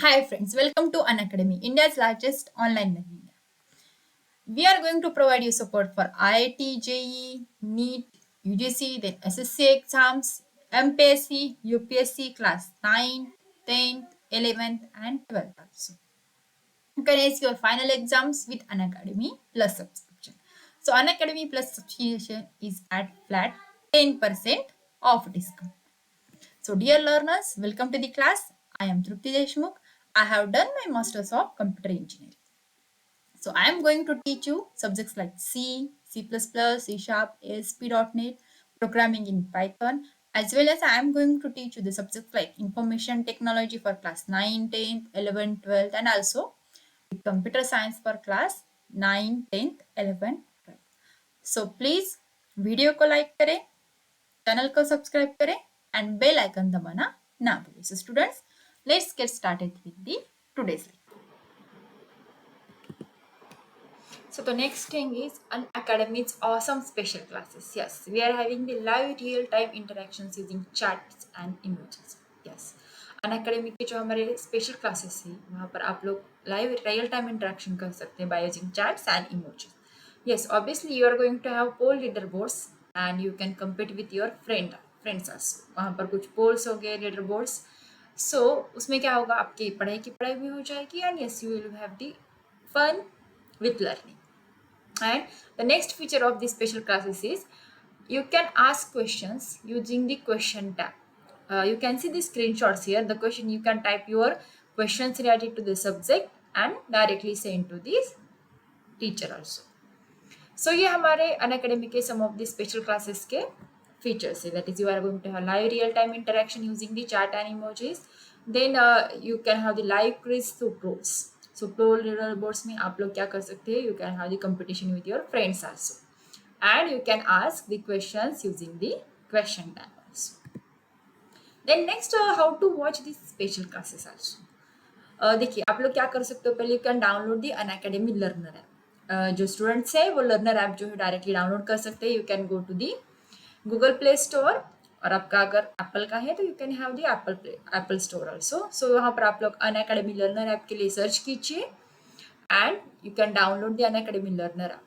Hi friends, welcome to Unacademy, India's largest online learning app. We are going to provide you support for IIT, JEE, NEET, UGC, then SSC exams, MPSC, UPSC class 9, 10th, 11th and 12th also. You can ace your final exams with Unacademy Plus subscription. So Unacademy Plus subscription is at flat 10% off discount. So, dear learners, welcome to the class. I am Trupti Deshmukh. I have done my Masters of Computer Engineering. So, I am going to teach you subjects like C, C++, C Sharp, ASP.NET, programming in Python, as well as I am going to teach you the subjects like information technology for class 9, 10th, 11th, 12th, and also computer science for class 9, 10th, 11th, 12th. So, please video को like करें, channel को subscribe करें and bell icon दबाना ना भूलें. So students, let's get started with the today's lecture. So the next thing is an academy's awesome special classes. Yes, we are having the live real-time interactions using chats and emojis. Yes, Unacademy के जो हमारे special classes है वहाँ पर आप लोग live real time interaction कर सकते हैं by using chats and emojis. Yes, obviously you are going to have poll leaderboards and you can compete with your friends also. वहाँ पर कुछ polls हो गए leaderboards. So उसमें क्या होगा, आपकी पढ़ाई की पढ़ाई भी हो जाएगी and yes you will have the fun with learning. And the next feature of these special classes is you can ask questions using the question tab. You can see the screenshots here. The question, you can type your questions related to the subject and directly send to the teacher also. So ये हमारे Unacademy के some of the special classes के features है. That is, you are going to have live real time interaction using the chat and emojis. Then you can have the live quiz through pros. So pro leaderboards में आप लोग क्या कर सकते हैं? You can have the competition with your friends also, and you can ask the questions using the question tab also. Then next, how to watch these special classes also. देखिए आप लोग क्या कर सकते हो, पहले you can download the Unacademy learner app. जो students है वो लर्नर ऐप जो है डायरेक्टली डाउनलोड कर सकते हैं. You can go to the Google Play Store, और आपका अगर एप्पल का है तो you can have the Apple store also. So वहाँ पर आप लोग अनअकैडमी लर्नर ऐप के लिए सर्च कीजिए and you can download the Unacademy learner app.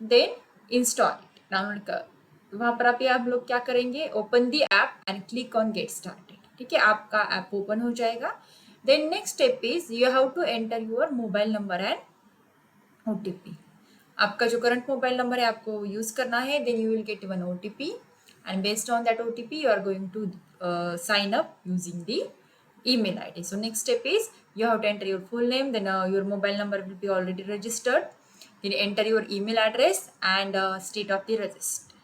Then install it, download कर. वहाँ पर आप लोग क्या करेंगे, open the app and click on get started. ठीक है, आपका ऐप ओपन हो जाएगा. Then next step is you have to enter your mobile number and OTP. आपका जो करंट मोबाइल नंबर है आपको यूज करना है. then you will get one OTP and based on that OTP you are going to sign up using the email ID. So next step is you have to enter your full name, then your mobile number will be already registered. Then enter your email address and state of the register.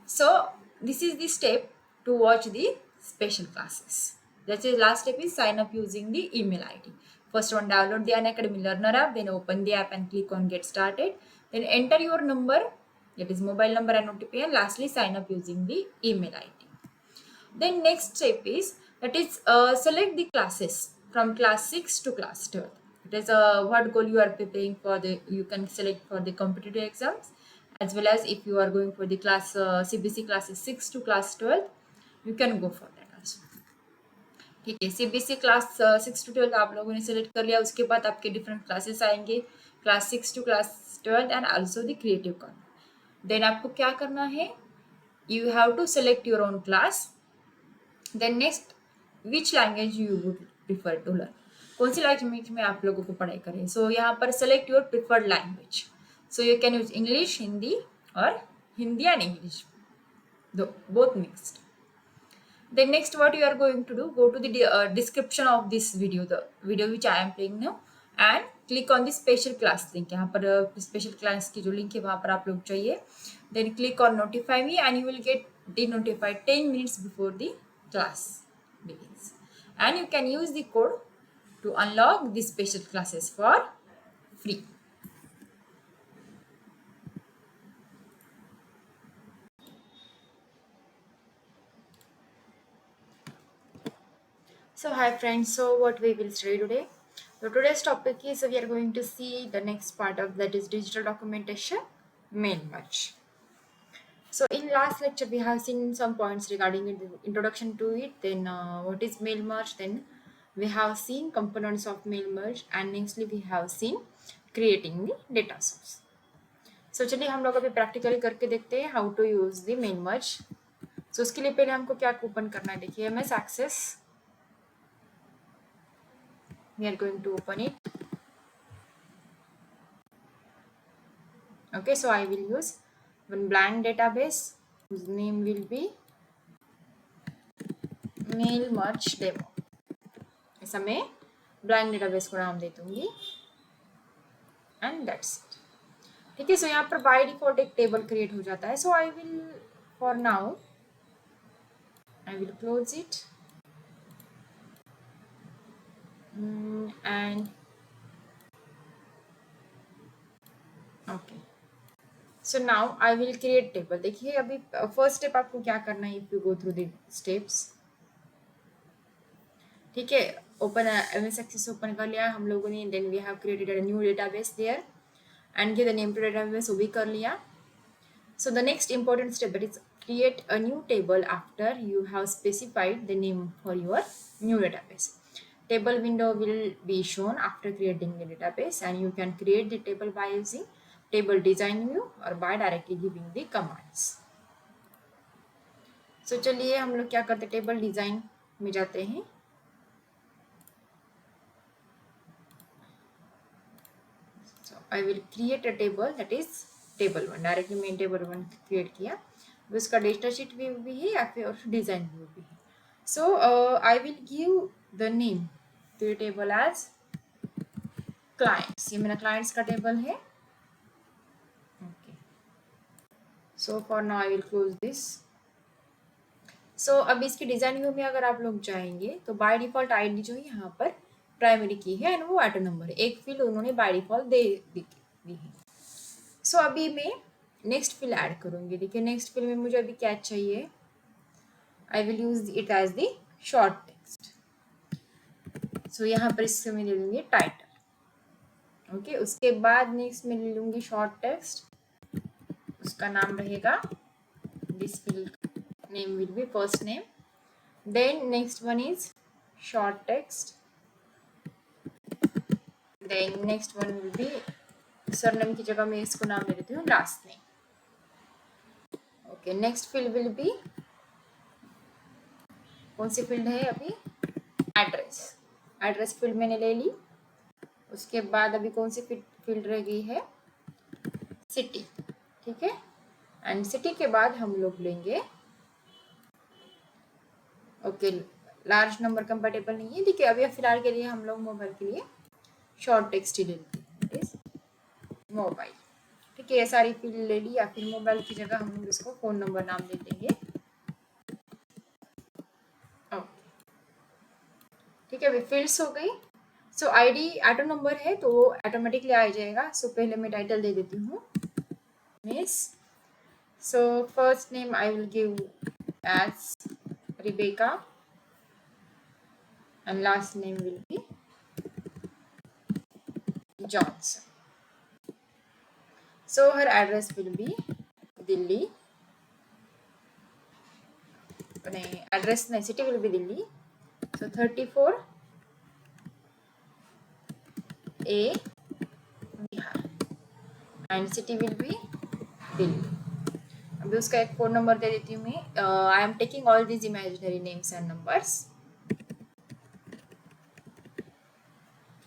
So this is the step to watch the special classes. That's the last step is sign up using the email ID. First one, download the Unacademy Learner app, then open the app and click on get started. Then enter your number, that is mobile number and OTP, and lastly sign up using the email ID. Then next step is that is select the classes from class 6 to class 12. It is what goal you are preparing for. The you can select for the competitive exams, as well as if you are going for the class CBC classes 6 to class 12, you can go for that also. ठीक है, CBC class 6 to 12 आप लोगों ने select कर लिया. उसके बाद आपके डिफरेंट क्लासेस आएंगे, class 6 to class 12 and also the creative corner. Then आपको क्या करना है, you have to select your own class. Then next, which language you would prefer to learn, कौन सी लैंग्वेज में आप लोगों को पढ़ाई करें. सो यहाँ पर select your preferred language. So you can use English, Hindi, और Hindi and English, both mixed. Then next what you are going to do, go to the description of this video, the video which I am playing now, and click on the special class link. यहाँ पर special class की जो link है वहाँ पर आप लोग चाहिए. Then click on notify me and you will get denotified 10 minutes before the class begins. And you can use the code to unlock the special classes for free. So hi friends, so what we will study today. So today's topic is we are going to see the next part of that is digital documentation, mail merge. So in last lecture we have seen some points regarding the introduction to it, then what is mail merge, then we have seen components of main merge and nextly we have seen creating the data source. So चलिए हम लोग अभी practically करके देखते हैं how to use the mail merge. So उसके लिए पहले हमको क्या ओपन करना है, देखिए MS Access, we are going to open it. Okay, so I will use one blank database whose name will be mail merge demo. ऐसा मैं ब्लैंक डेटाबेस को नाम दे दूंगी एंड दैट्स इट. ठीक है, सो यहाँ पर बाय डिफॉल्ट एक टेबल क्रिएट हो जाता है. So I will for now I will close it and okay. So now I will create table. देखिए अभी फर्स्ट स्टेप आपको क्या करना है, if you go through the steps. ठीक है, ओपन MS Access ओपन कर लिया हम लोगों ने. Then we have created a new database there and give the name to database, वो भी कर लिया. So the next important step that is create a new table after you have specified the name for your new database. Table window will be shown after creating the database and you can create the table by using table design view or by directly giving the commands. So चलिए हम लोग क्या करते हैं, table design में जाते हैं. So I will create a table that is table 1. Directly मैंने टेबल 1 क्रिएट किया. उसका डेटा शीट व्यू भी है या फिर डिजाइन व्यू भी है. So I will give the name to table as clients. ये मेरा क्लाइंट्स का टेबल है. Okay, so for now I will close this. So अब इसके डिजाइन व्यू में अगर आप लोग जाएंगे तो बाय डिफॉल्ट आईडी जो है यहाँ पर प्राइमरी की है एंड वो ऑटो नंबर है. एक फील्ड उन्होंने बाय डिफॉल्ट दे दी है. सो अभी मैं नेक्स्ट फील्ड ऐड करूंगी. देखिए नेक्स्ट फील्ड में मुझे अभी क्या चाहिए, I will use it as the short text. So यहाँ पर इससे मैं ले लूंगी टाइटल. ओके, उसके बाद नेक्स्ट मैं ले लूंगी शॉर्ट टेक्स्ट. उसका नाम रहेगा, this field name will be first name. Then next one is short text. Then next one will be, surname की जगह मैं इसको नाम दे देती हूँ last name. Okay, next field will be, कौन सी फील्ड है अभी, एड्रेस. एड्रेस फील्ड मैंने ले ली. उसके बाद अभी कौन सी फील्ड रह गई है, सिटी. ठीक है, एंड सिटी के बाद हम लोग लेंगे, ओके लार्ज नंबर कंपेटेबल नहीं है. देखिए अभी फिलहाल के लिए हम लोग मोबाइल के लिए शॉर्ट टेक्स्ट ही ले लेते हैं, मोबाइल. ठीक है, ये सारी फील्ड ले ली. या फिर मोबाइल की जगह हम लोग इसको फोन नंबर नाम दे देंगे. ठीक है, अभी फील्ड्स हो गई. सो आईडी ऑटो नंबर है तो वो ऑटोमेटिकली आ जाएगा. सो पहले मैं टाइटल दे देती हूँ miss. So first name I will give as Rebecca and last name will be Johnson. So her address will be Delhi. Address नहीं, city will be Delhi. So 34 A Bihar and city will be Delhi. अभी उसका एक phone number दे देती हूँ मैं. I am taking all these imaginary names and numbers.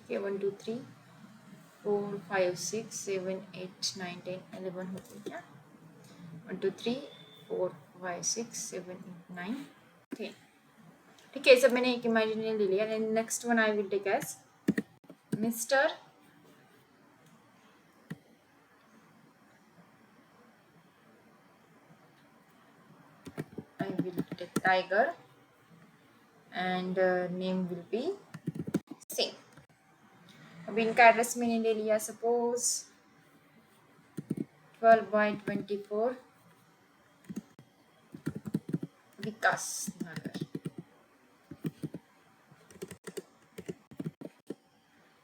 Okay, 1 2 3 4 5 6 7 8 9 10 11 हो गई क्या. 1 2 3 4 5 6 7 8 9 10. ठीक है, सब मैंने एक इमेजिनरी ले लिया. Next one I will take as mister. I will take Tiger and name will be Singh. अभी इनका एड्रेस मैंने ले लिया, suppose 12/24 Vikas Nagar.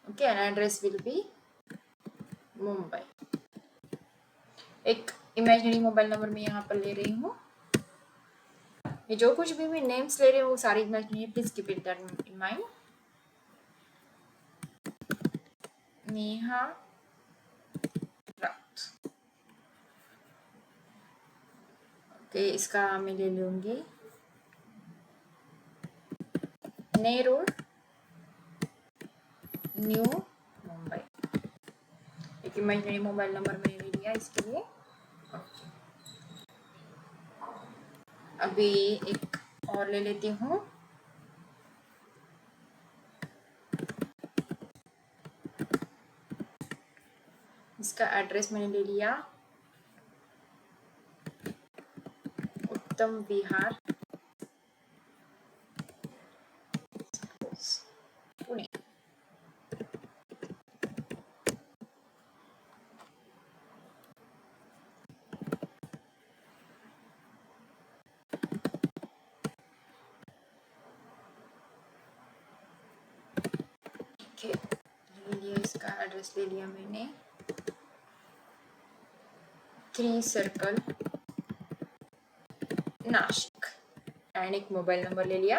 Okay, and address will be Mumbai. एक इमेजिनरी मोबाइल नंबर मैं यहाँ पर ले रही हूँ. ये जो कुछ भी मैं नेम्स ले रही हूँ वो सारी imaginary, please keep it that in mind. Neha Raut. Okay, इसका मैं ले लूंगी नेहरू न्यू मुंबई। एक इमेजिनरी मोबाइल नंबर मैंने ले लिया इसके लिए। ओके, अभी एक और ले लेती हूँ। इसका एड्रेस मैंने ले लिया उत्तम विहार पुणे। ठीक है, ले लिया, इसका एड्रेस ले लिया मैंने। 3 सर्कल नासिक। एंड एक मोबाइल नंबर ले लिया।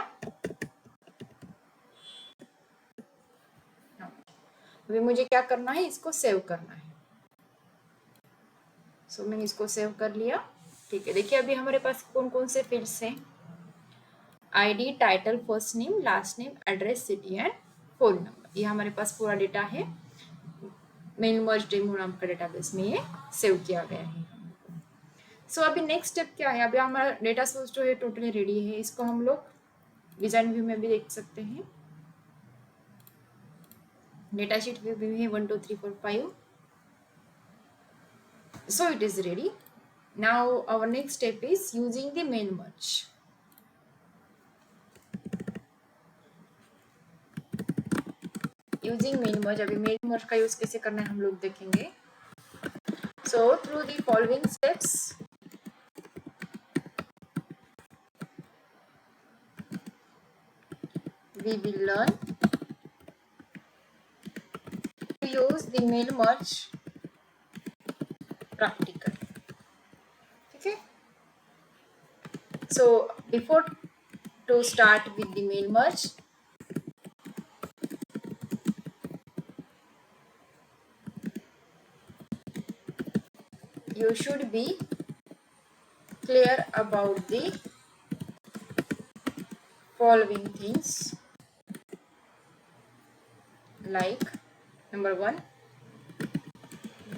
अभी मुझे क्या करना है, इसको सेव करना है। सो मैंने इसको सेव कर लिया। ठीक है, देखिए अभी हमारे पास कौन कौन से फील्ड्स हैं। ID, title, first name, last name, address, city and phone number. ये हमारे पास पूरा डेटा है। मेन मर्ज डेमो नाम का डेटाबेस में ये सेव किया गया है। सो अभी नेक्स्ट स्टेप क्या है, अभी हमारा डेटा सोर्स जो है टोटली रेडी है। इसको हम लोग डिजाइन व्यू में भी देख सकते हैं। डेटा शीट व्यू में है 1 2 3 4 5। So it is ready. Now our next step is using the main merge. Using main merge, अभी main merge का यूज कैसे करना है हम लोग देखेंगे। So through the following steps, we will learn to use the main merge practical. Okay. So before to start with the main merge, you should be clear about the following things, like number 1,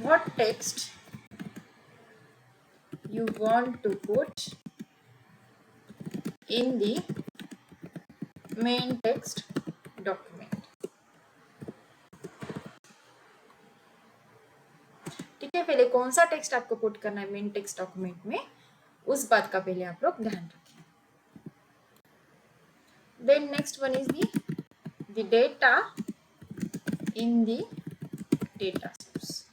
what text you want to put in the main text document. ठीक है, पहले कौन सा text आपको put करना है main text document में, उस बात का पहले आप लोग ध्यान रखें। Then next one is the data in the data source.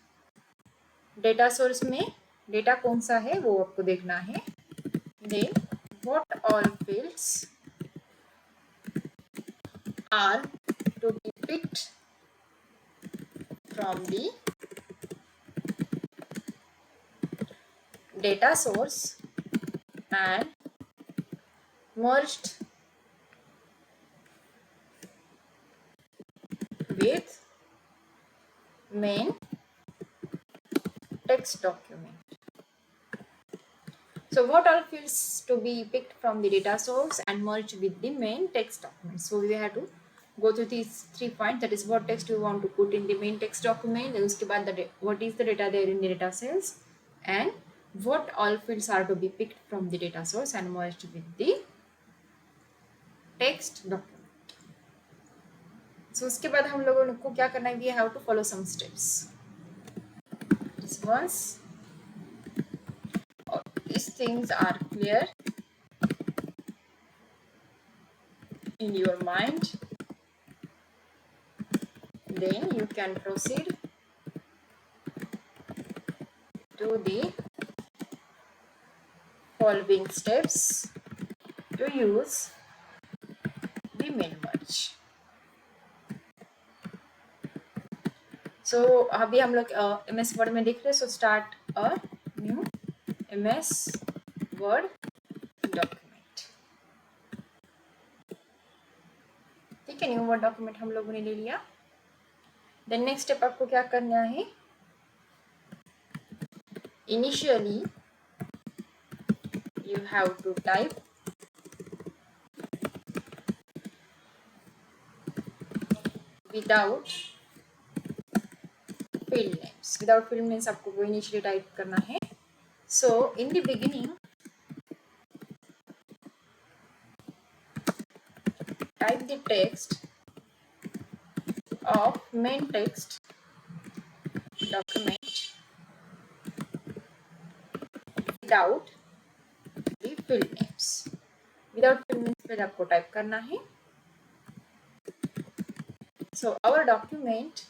Data source में डेटा कौन सा है वो आपको देखना है। Then what all fields are to be picked from the data source and merged with main text document. So what all fields to be picked from the data source and merged with the main text document. So we have to go through these 3 points, that is what text we want to put in the main text document, then uske baad what is the data there in the data cells, and what all fields are to be picked from the data source and merged with the text document. So uske baad hum logon ko kya karna hai, we have to follow some steps. This once these things are clear in your mind, then you can proceed to the following steps to use the main merge. So अभी हम लोग MS Word में देख रहे हैं। So start a new MS Word document. ठीक है, new word document हम लोगों ने ले लिया। देन नेक्स्ट स्टेप आपको क्या करना है, initially you have to type without field names. Without field names आपको वो initially type करना है. So in the beginning type the text of main text document without the field names. Without field names फिर आपको type करना है. So our document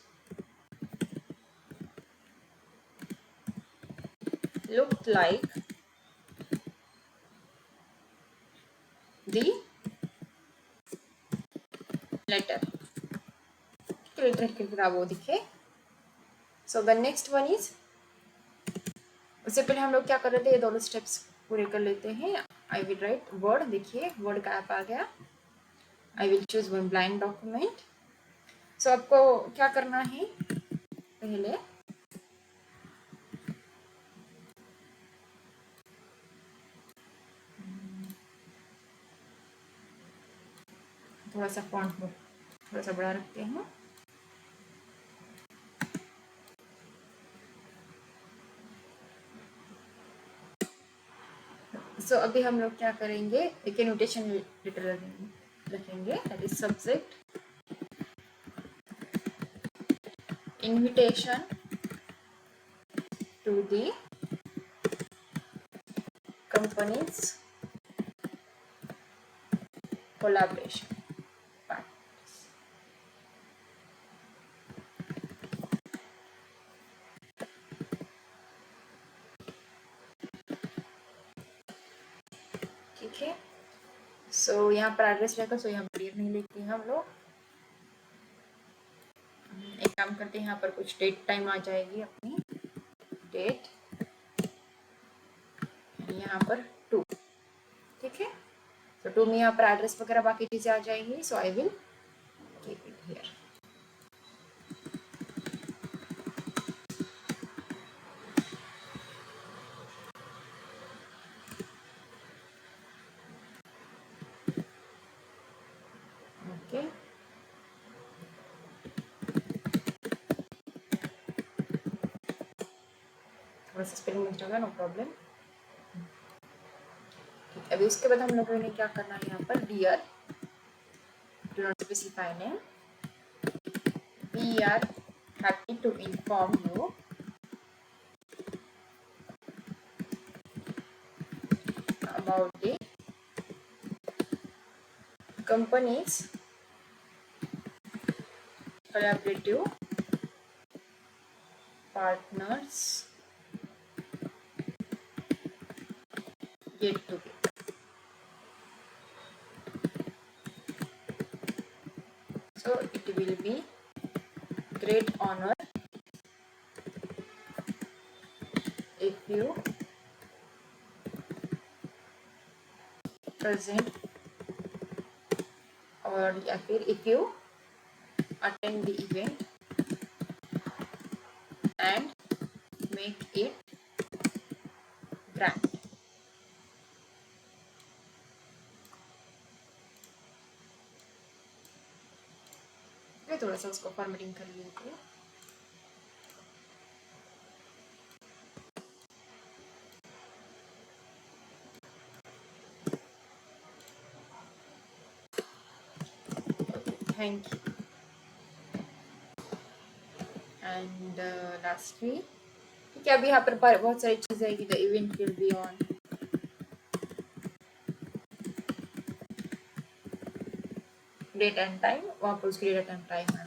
looked like the letter. Letter की तरह वो दिखे. So the next one is, उससे पहले हम लोग क्या कर रहे थे, ये दोनों स्टेप्स पूरे कर लेते हैं. I will write Word. देखिए वर्ड का ऐप आ गया. I will choose one blind document. So आपको क्या करना है, पहले थोड़ा सा फॉन्ट थोड़ा सा बड़ा रखते हैं. सो अभी हम लोग क्या करेंगे, एक नोटेशन लेटर रखेंगे. That is subject invitation to the company's collaboration partners. ठीक है. सो यहाँ पर एड्रेस रहेगा. सो यहाँ पर डियर नहीं लिखते हैं हम लोग. एक काम करते हैं, यहाँ पर कुछ डेट टाइम आ जाएगी अपनी डेट, यहाँ पर 2. ठीक है. तो 2 में यहाँ पर एड्रेस वगैरह बाकी चीजें आ जाएंगी. So I will keep it here. Okay. थोड़ा सा स्पेलिंग मिस्टेक होगा, नो प्रॉब्लम. अभी उसके बाद हम लोगों ने क्या करना है, यहाँ पर dear do not specify name. We are happy to inform you about the company's collaborative partners get together. So it will be great honor if you present or if you attend the event and make it grand. मैं थोड़ा सा उसको formatting कर लेती हूँ. Thank you. And lastly, ठीक है. अभी यहाँ पर बहुत सारी चीजें आएगी. The event will be on date and time. वहाँ पर उसकी date and time है.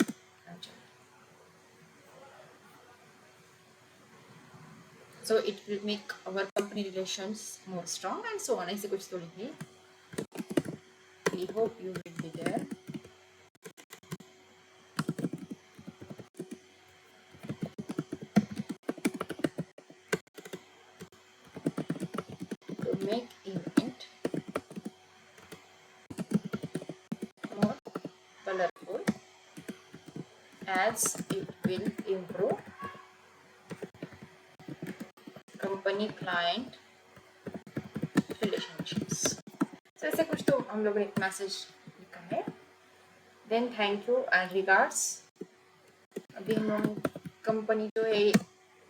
So it will make our company relations more strong and so on. ऐसे कुछ तो लिखिए. We hope you will be there. To make event more colorful as it will improve company client relationships. So ऐसे कुछ तो हम लोगों ने एक मैसेज लिखा है. Then thank you and regards. अभी हम लोग कंपनी जो है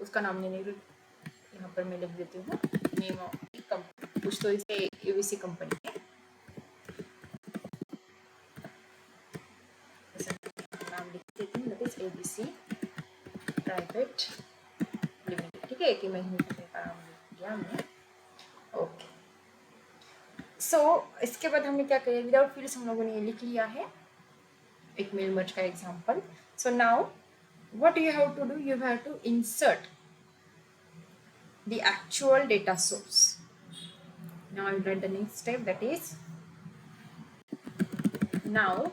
उसका नाम नहीं, यहाँ पर मैं लिख देती हूँ नेम ऑफ कंपनी. कुछ तो इसे एबीसी कंपनी है, नाम लिख देती हूँ. That is ABC private limited. ठीक है, एक ही महीने का नाम लिख दिया हमने. ओके. सो इसके बाद हमने क्या किया, विदाउट फील्ड्स हम लोगों ने ये लिख लिया है, एक मेल मर्ज का example. So now what you have to do, you have to insert the actual data source. Now I'll write the next step, that is now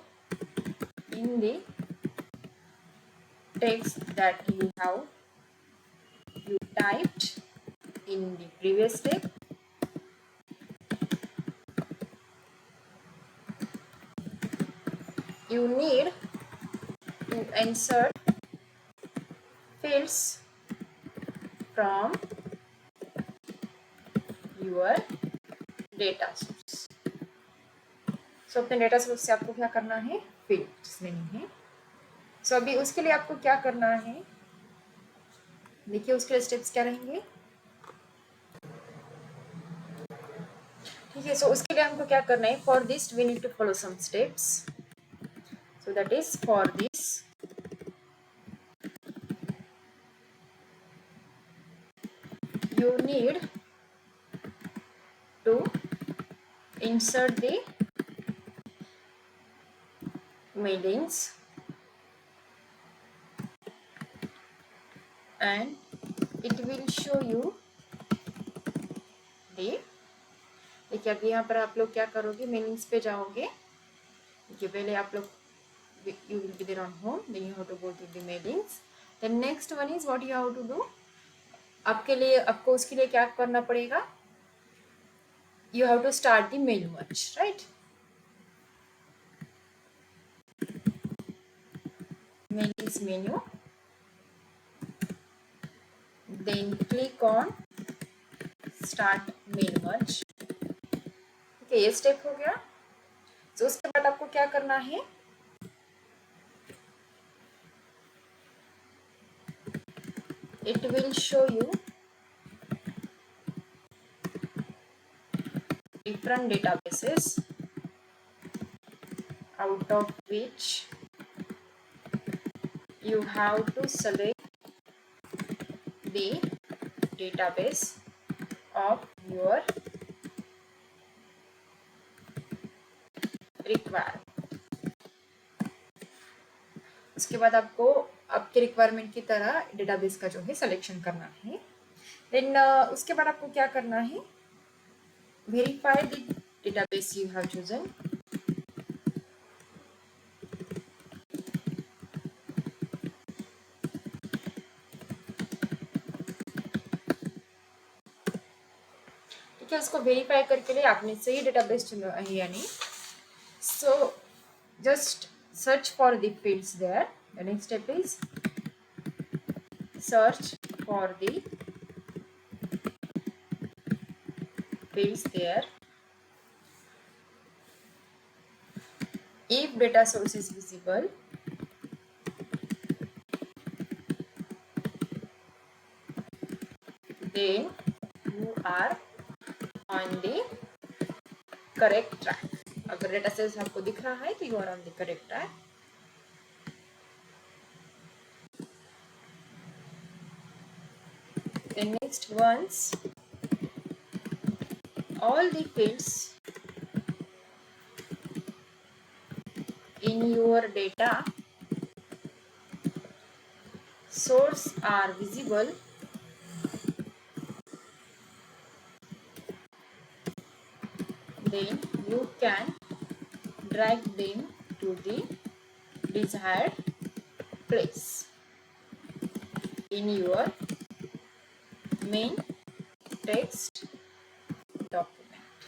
in the text that you typed in the previous step, you need to insert fields from your data source. So अपने data source से आपको क्या करना है, fields लेनी है. So अभी उसके लिए आपको क्या करना है, देखिए उसके लिए स्टेप्स क्या रहेंगे. ठीक है, सो उसके लिए हमको क्या करना है, for this we need to follow some steps. So that is for this you need to insert the mailings and it will show you the. देखिए अभी यहाँ पर आप लोग क्या करोगे, मेलिंग्स पे जाओगे. देखिए पहले आप लोग you will be there on home, then you have to go to the mailings. The next one is what you have to do. आपके लिए आपको उसके लिए क्या करना पड़ेगा, you have to start the mail merge, right? Mailings menu, then click on start mail merge. ठीक है, ये स्टेप हो गया. तो उसके बाद आपको क्या करना है, it will show you different databases out of which you have to select the database of your requirement. उसके बाद आपको आपके रिक्वायरमेंट की तरह डेटाबेस का जो है सिलेक्शन करना है. देन उसके बाद आपको क्या करना है, verify the database you have chosen. ठीक है, उसको वेरीफाई करके लिए आपने सही डेटाबेस चुना है या नहीं. So just search for the fields there. The next step is search for the fields there. If data source is visible, then you are on the correct track. अगर डेटा सोर्स आपको दिख रहा है तो you are on the correct track. Then next, once all the fields in your data source are visible, then you can drag them to the desired place in your main text document.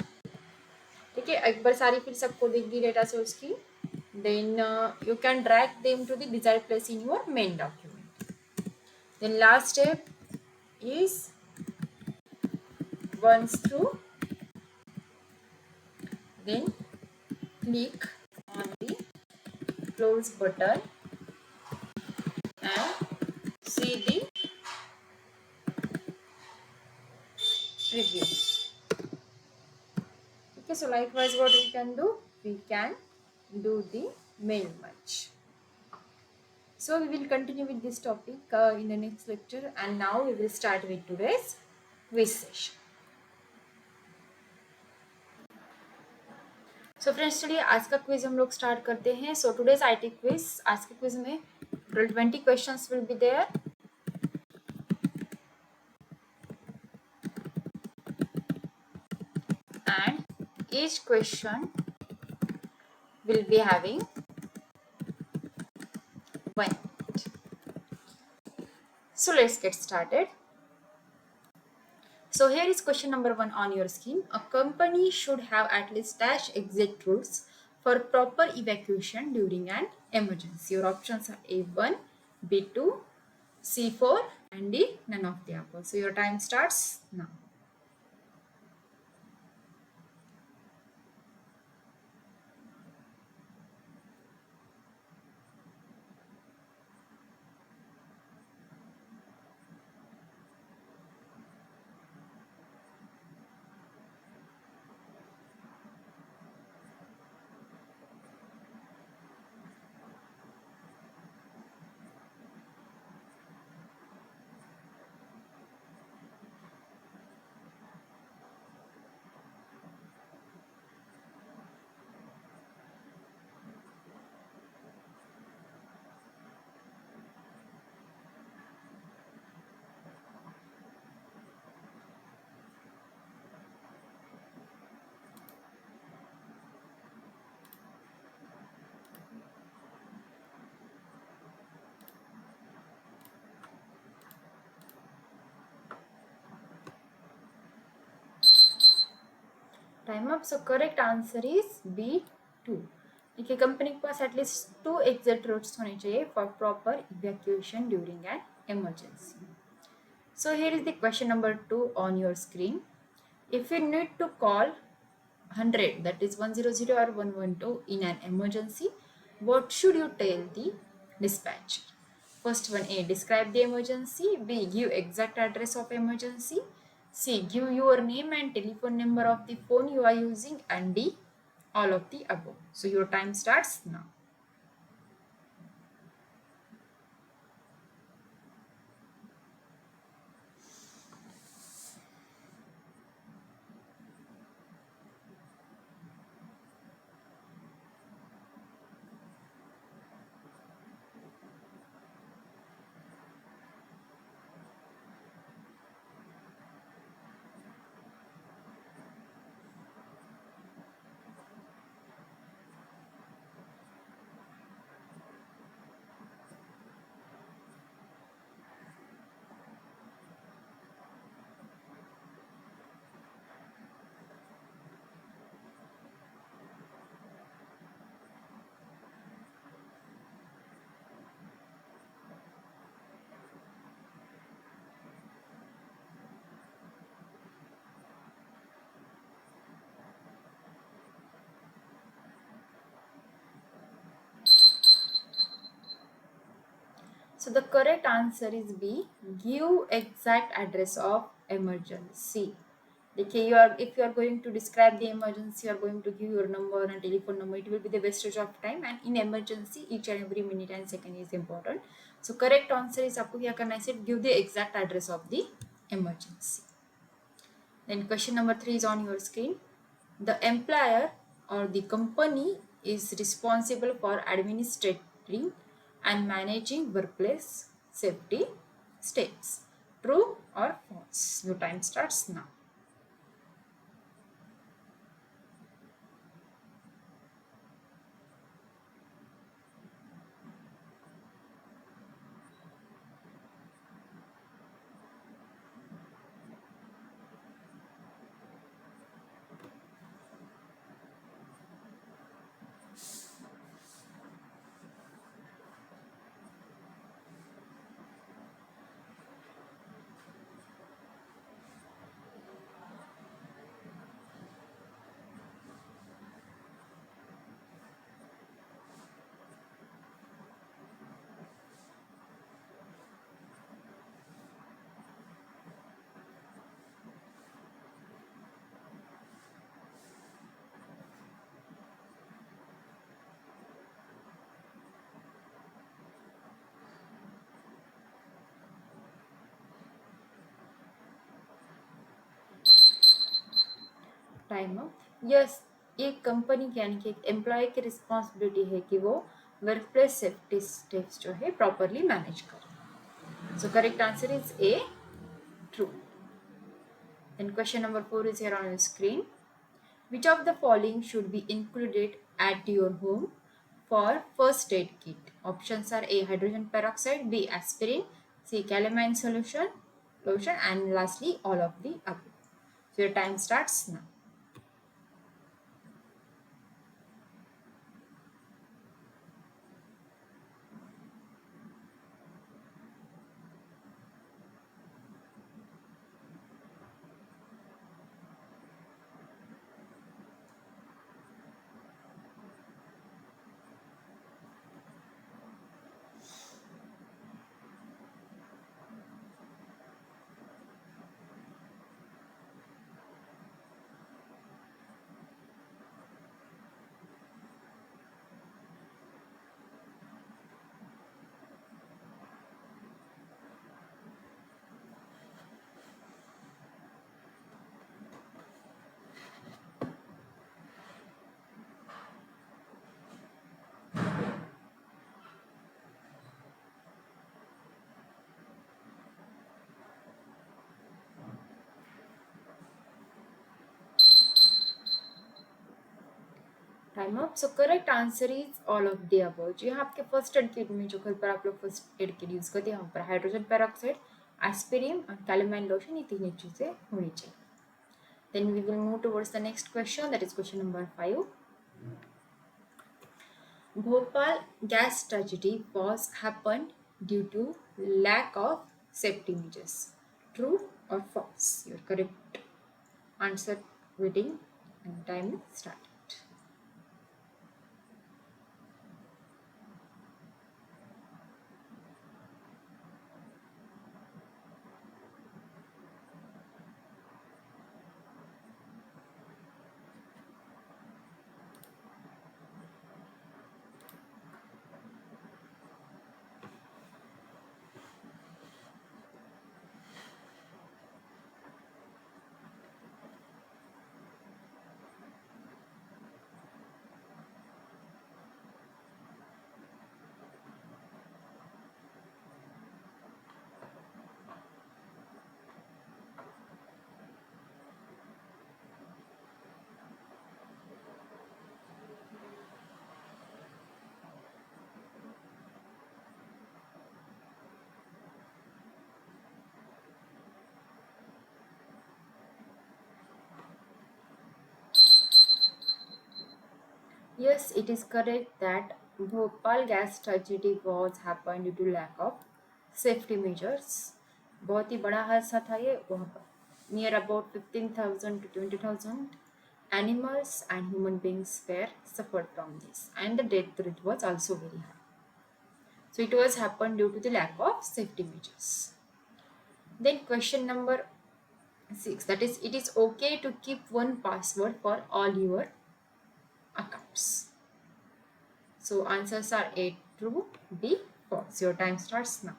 ठीक है, एक बार सारी फिर सबको दिख गई data source की. then you can drag them to the desired place in your main document. Then last step is once through, then click on the close button and see the preview. Okay, so likewise what we can do, we can do the mail merge. So we will continue with this topic in the next lecture, and now we will start with today's quiz session. So friends चलिए आज का quiz हम लोग start करते हैं. So today's IT quiz, आज के quiz में total 20 questions will be there. And each question will be having 1 minute. So let's get started. So here is question number 1 on your screen. A company should have at least dash exit rules for proper evacuation during an emergency. Your options are A1, B2, C4 and D, none of the above. So your time starts now. Time up. So correct answer is B2. देखिए company के पास at least 2 exit roots होने चाहिए for proper evacuation during an emergency. So here is the question number 2 on your screen. If you need to call 100, that is 100 or 112 in an emergency, what should you tell the dispatcher? First one, A, describe the emergency. B, give exact address of emergency. C, give your name and telephone number of the phone you are using. And D, all of the above. So your time starts now. So the correct answer is B, give exact address of emergency. देखिए if you are going to describe the emergency, you are going to give your number and telephone number, it will be the wastage of time, and in emergency each and every minute and second is important. So correct answer is आपको क्या करना है, give the exact address of the emergency. Then question number 3 is on your screen. The employer or the company is responsible for administrating and managing workplace safety steps. True or false? Your time starts now. Time up. Yes, एक company की यानी कि एक employ की responsibility है कि वो work place safety steps जो है प्रॉपरली मैनेज करें। सो correct answer is a, true. Then question number 4 is here on your screen. Which of the following should be included at your home for first aid kit? Options are A. Hydrogen peroxide, B. Aspirin, C. Calamine lotion, and lastly all of the above. So your time starts now. Time up. So correct answer is all of the above. जी हाँ, आपके first aid kit में जो घर पर आप लोग first aid kit use करते हैं यहाँ पर हाइड्रोजन पेरोक्साइड, एस्पिरिन और कैलेमाइन लोशन, ये तीनों चीज़ें होनी चाहिए। Then we will move towards the next question, that is question number 5. Bhopal gas tragedy was happened due to lack of safety measures. True or false? Your correct answer waiting and time started. Yes, it is correct that Bhopal gas tragedy was happened due to lack of safety measures. बहुत ही बड़ा हादसा था ये। वहाँ पर near about 15,000 to 20,000 animals and human beings were suffered from this, and the death rate was also very high. So it was happened due to the lack of safety measures. Then question number 6, that is, it is okay to keep one password for all your accounts. So answers are A, true, B, false. Your time starts now.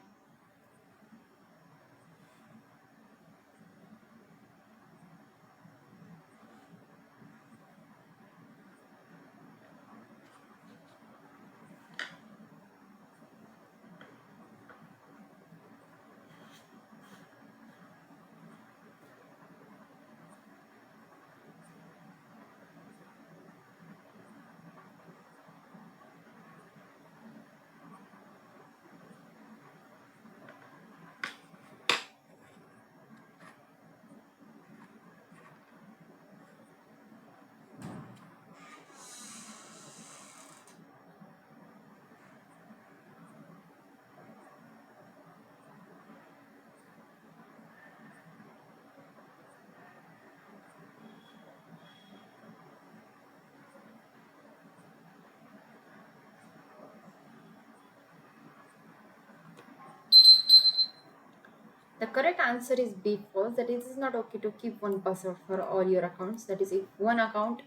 The correct answer is B, false. That is, it is not okay to keep one password for all your accounts. That is, if one account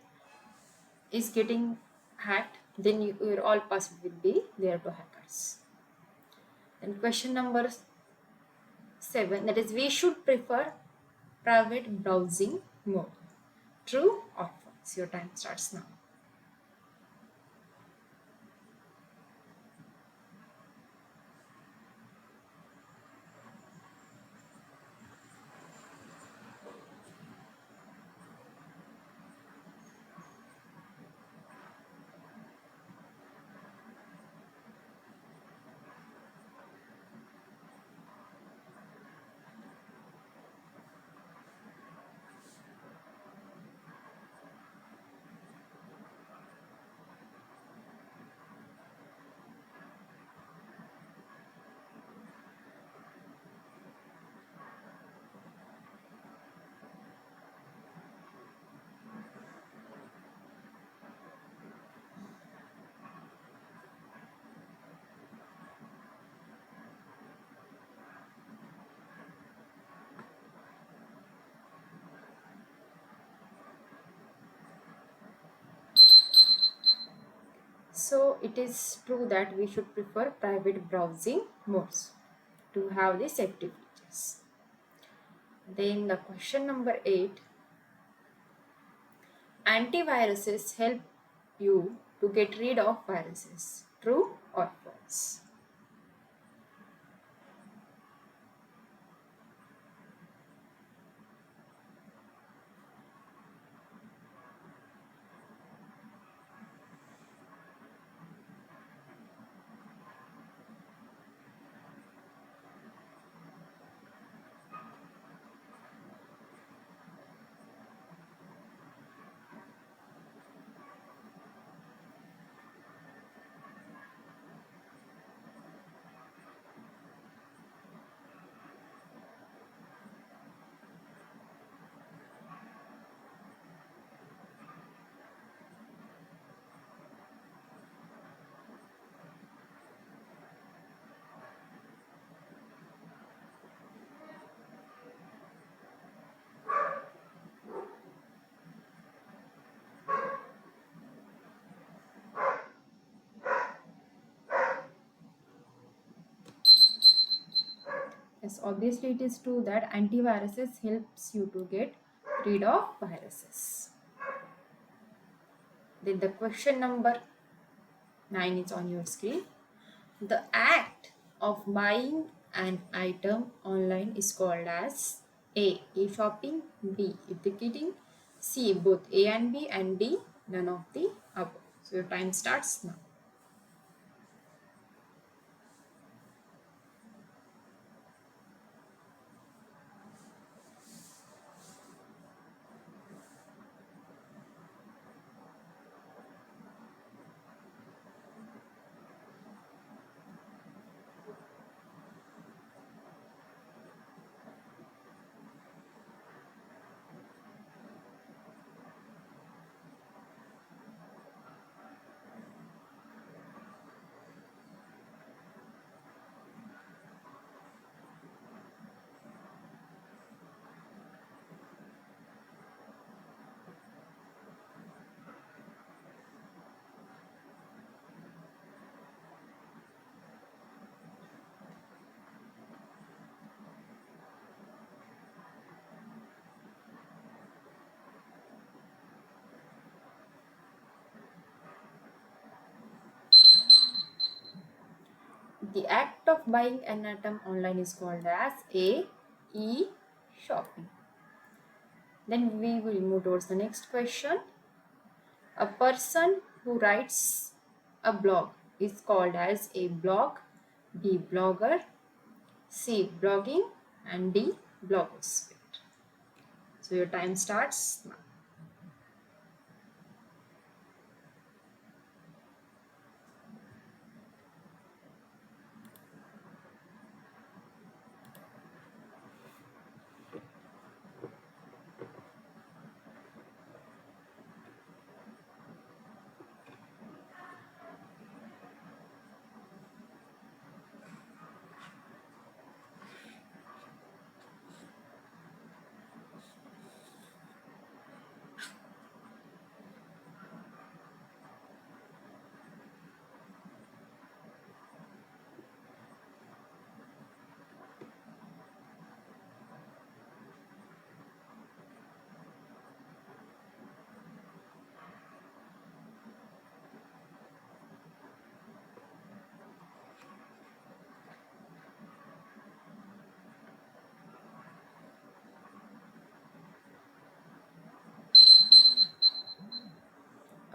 is getting hacked, then your all password will be there to hackers. Then question number 7, that is, we should prefer private browsing mode. True or false? Your time starts now. So it is true that we should prefer private browsing modes to have the safety features. Then the question number 8, antiviruses help you to get rid of viruses. True or false? Yes, obviously it is true that antiviruses helps you to get rid of viruses. Then the question number 9 is on your screen. The act of buying an item online is called as A. E-shopping, B. E-ticketing, C. Both A and B, and D. None of the above. So your time starts now. The act of buying an item online is called as A. E-shopping. Then we will move towards the next question. A person who writes a blog is called as A. Blog, B. Blogger, C. Blogging, and D. Blogosphere. So your time starts now.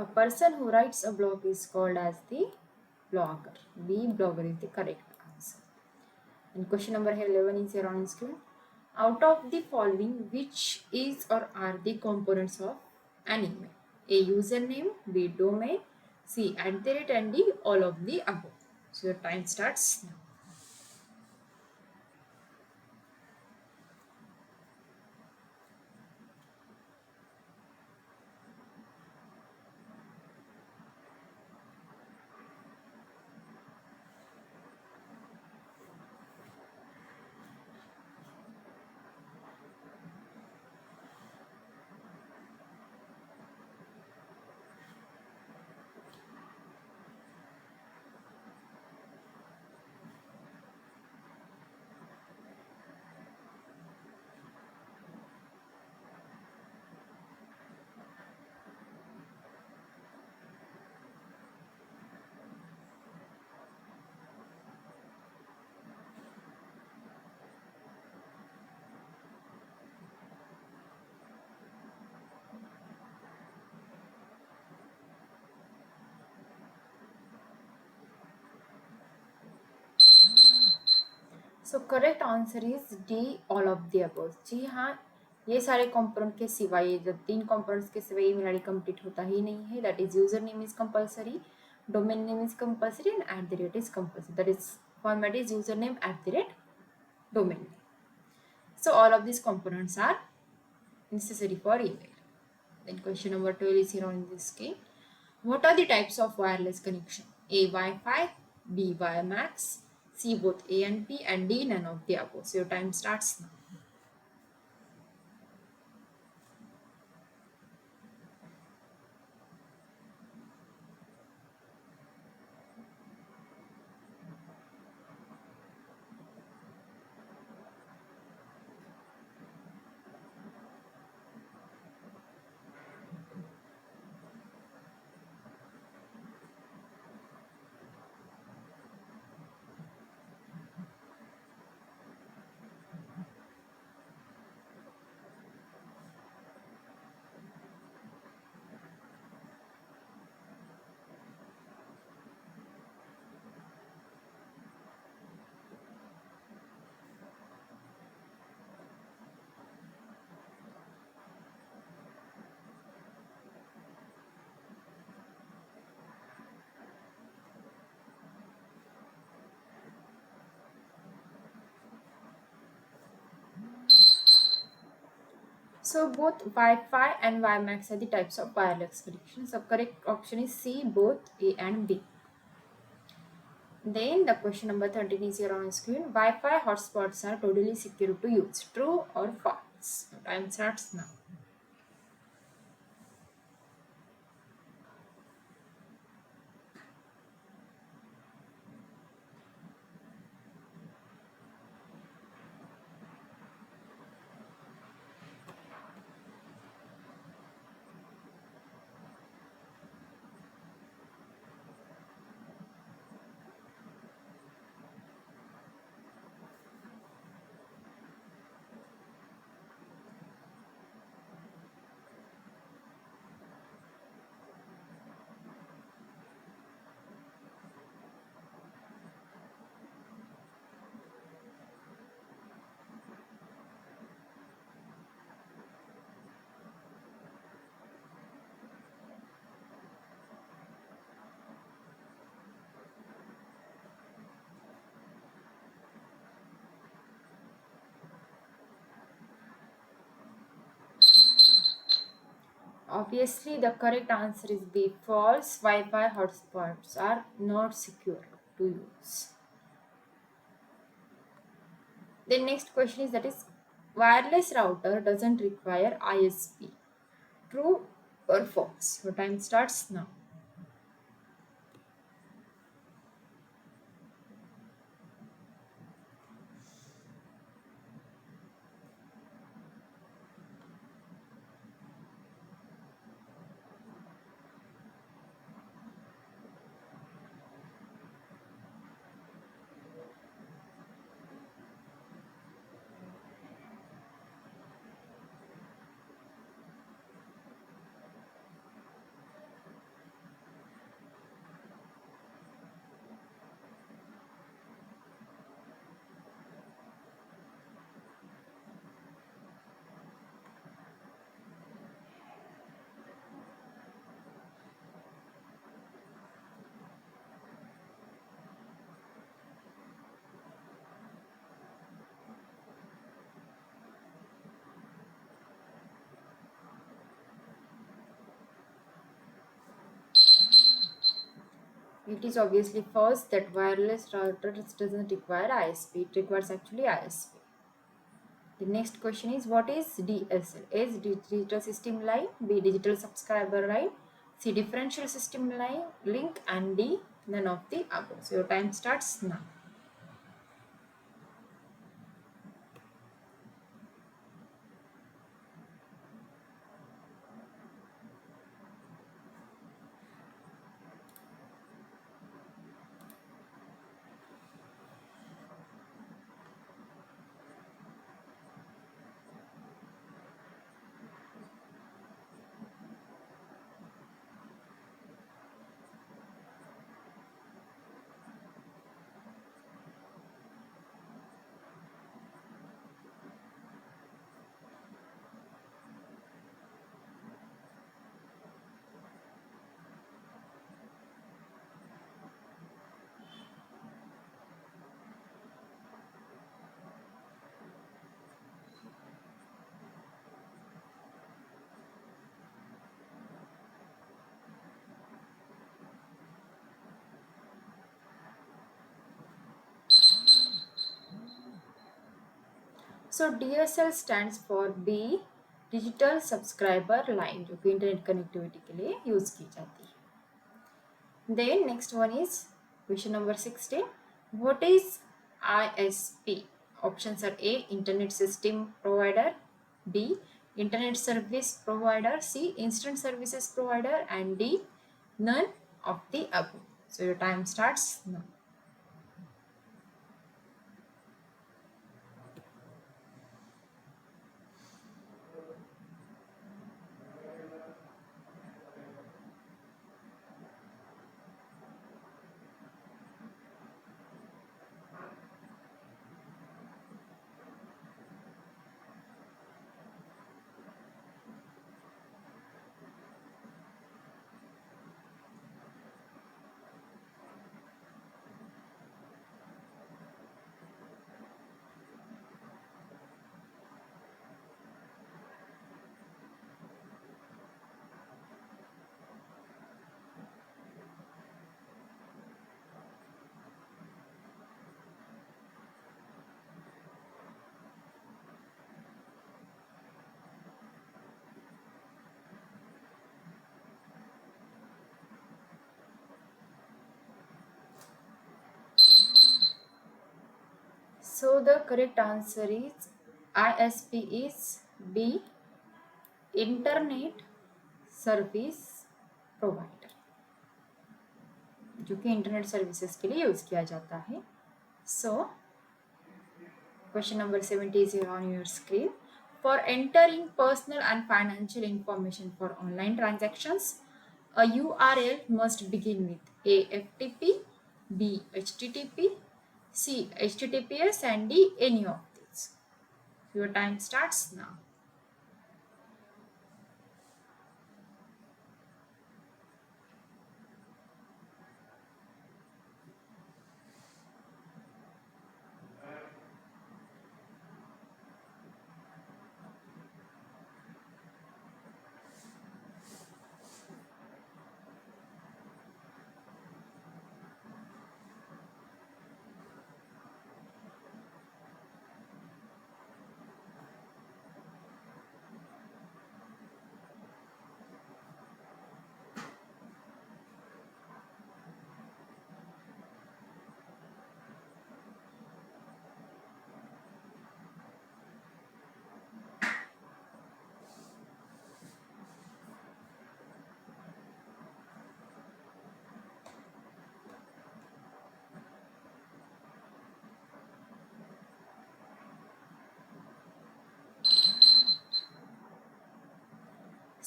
A person who writes a blog is called as the blogger. B, blogger is the correct answer. And question number 11 is here on screen. Out of the following, which is or are the components of an email? A, username, B, domain, C, @ and D, all of the above. So your time starts now. So correct answer is D, all of the above. जी हाँ, ये सारे component के सिवाय, जब 3 components के सिवाय email ID complete होता ही नहीं है. That is user name is compulsory, domain name is compulsory, and @ is compulsory. That is format is username @ domain name. So all of these components are necessary for email. Then question number 12 is here on this scale. What are the types of wireless connection? A, Wi-Fi, B, WiMAX, C, both A and P, and D, none of the above. So your time starts now. So both Wi-Fi and WiMAX are the types of wireless connection. So correct option is C, both A and B. Then the question number 13 is here on screen. Wi-Fi hotspots are totally secure to use. True or false? Time starts now. Obviously, the correct answer is B, false. Wi-Fi hotspots are not secure to use. The next question is, that is, wireless router doesn't require ISP. True or false? Your time starts now. It is obviously false that wireless router doesn't require ISP. It requires actually ISP. The next question is, what is DSL? A is digital system line, B digital subscriber line, C differential system line link, and D none of the above. So your time starts now. So DSL stands for B digital subscriber line, जो कि internet connectivity के लिए use की जाती है. Then next one is question number 16. What is ISP? Options are A internet system provider, B internet service provider, C instant services provider, and D none of the above. So your time starts now. So the correct answer is ISP is B internet service provider, जो कि internet services के लिए use किया जाता है. So question number 70 is on your screen. For entering personal and financial information for online transactions, a URL must begin with A FTP, B HTTP, C HTTPS, and D any of these. Your time starts now.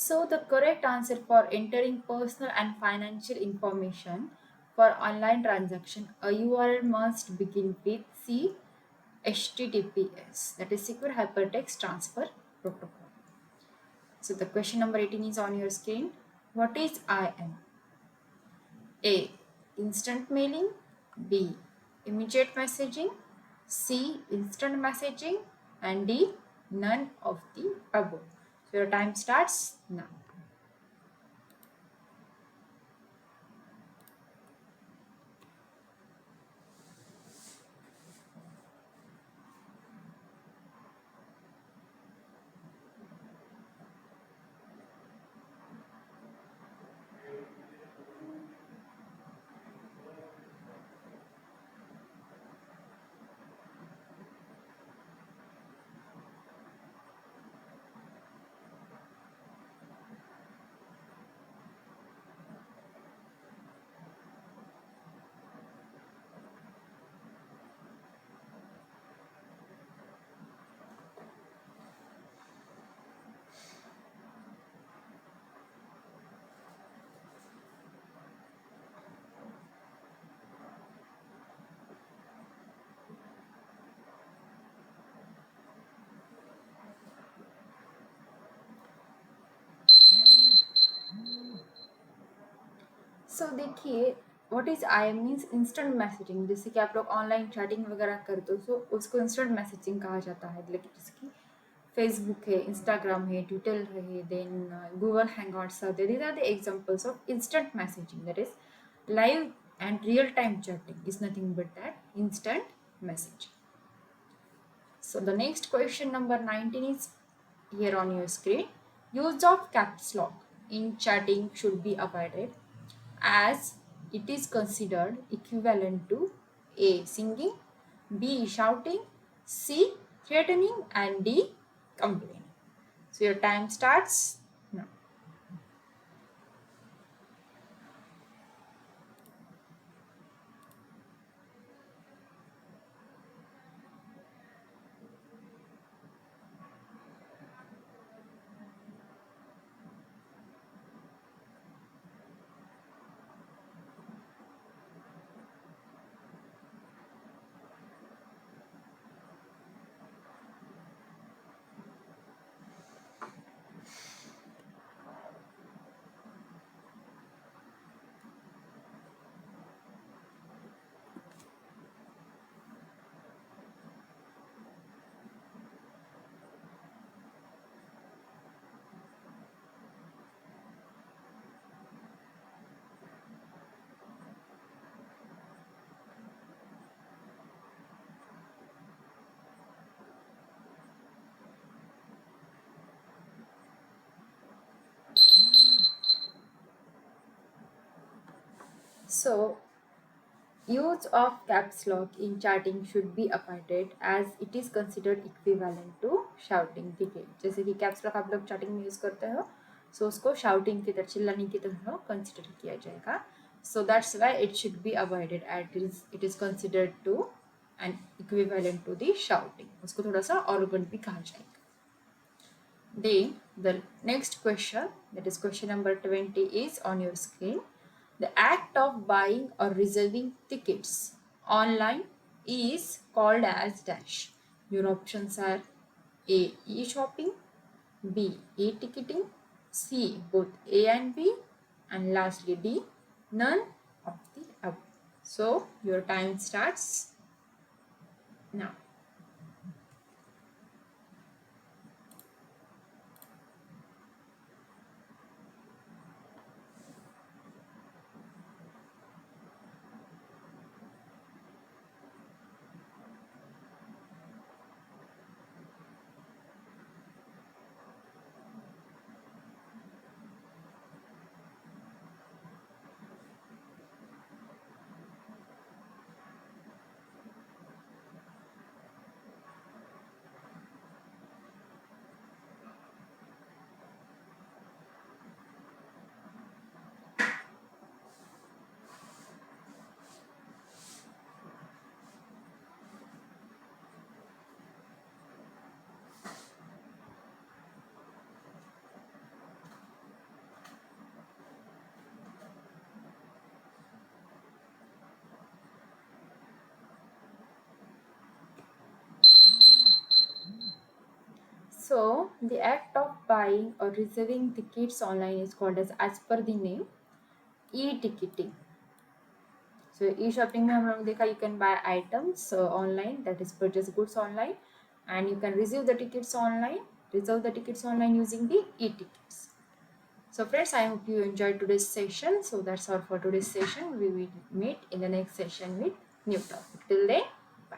So the correct answer for entering personal and financial information for online transaction, a URL must begin with C HTTPS, that is Secure Hypertext Transfer Protocol. So the question number 18 is on your screen. What is IM? A. Instant mailing, B. Immediate messaging, C. Instant messaging, and D. None of the above. So your time starts now. सो देखिए, what is I means instant messaging. जैसे कि आप लोग online chatting वगैरह करते हो, सो उसको instant messaging कहा जाता है। लेकिन जैसे कि फेसबुक है, इंस्टाग्राम है, ट्विटर है, then Google Hangouts are there. These are the examples of instant messaging, that is live and real time chatting is nothing but that instant message. So the next question number 19 is here on your screen. Use of caps lock in chatting should be avoided as it is considered equivalent to A. Singing, B. Shouting, C. Threatening, and D. Complaining. So your time starts now. So use of caps lock in chatting should be avoided as it is considered equivalent to shouting. ठीक है, जैसे कि caps lock आप लोग chatting में use करते हो, सो उसको शाउटिंग की तरह, चिल्लाने की तरह कंसिडर किया जाएगा. So that's why it should be avoided as it is considered to and equivalent to the shouting. उसको थोड़ा सा ऑर्गन भी कहा जाएगा. Then the next question, that is question number 20, is on your screen. The act of buying or reserving tickets online is called as dash. Your options are A. E-shopping, B. E-ticketing, C. both A and B, and lastly D. none of the above. So your time starts now. So, the act of buying or reserving tickets online is called as per the name, e-ticketing. So, e-shopping में हम लोग देखा, you can buy items online, that is purchase goods online, and you can reserve the tickets online using the e-tickets. So friends, I hope you enjoyed today's session. So that's all for today's session. We will meet in the next session with new topic. Till then, bye.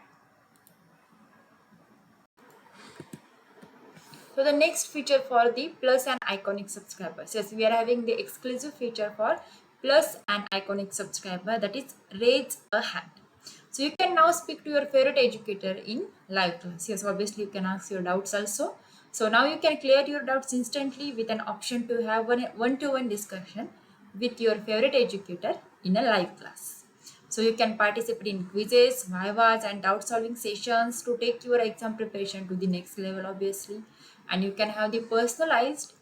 So the next feature for the plus and iconic subscribers. Yes, we are having the exclusive feature for plus and iconic subscriber, that is raise a hand. So you can now speak to your favorite educator in live class. Yes, obviously you can ask your doubts also. So now you can clear your doubts instantly with an option to have one-to-one discussion with your favorite educator in a live class. So you can participate in quizzes, vivas, and doubt solving sessions to take your exam preparation to the next level, obviously. And you can have the personalized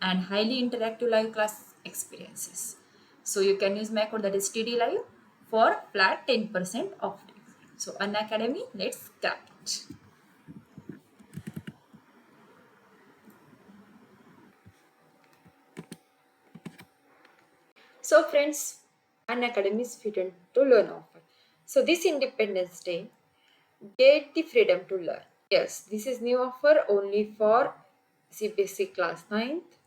and highly interactive live class experiences. So you can use my code, that is TD Live, for flat 10% off. So Unacademy, let's start it. So friends, Unacademy is freedom to learn offer. So this Independence Day, get the freedom to learn. Yes, this is new offer only for CBSE class 9th.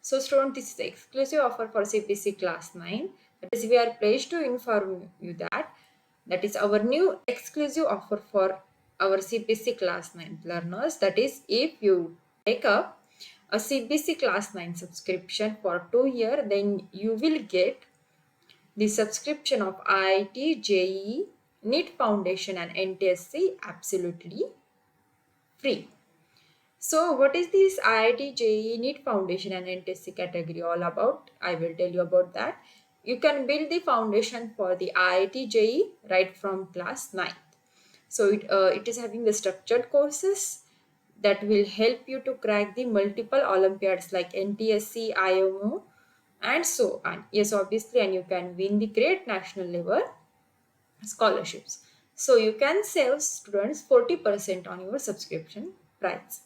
So student, this is the exclusive offer for CBSE class 9. That is, we are pleased to inform you that is our new exclusive offer for our CBSE class 9 learners. That is, if you take up a CBSE class 9 subscription for 2 years, then you will get the subscription of IIT, JEE, NEET Foundation and NTSC absolutely free. So what is this IIT, JEE, NEET Foundation and NTSC category all about? I will tell you about that. You can build the foundation for the IIT, JEE right from class 9th. So it is having the structured courses that will help you to crack the multiple Olympiads like NTSC, IMO and so on. Yes, obviously, and you can win the great national level scholarships. So you can save students 40% on your subscription price.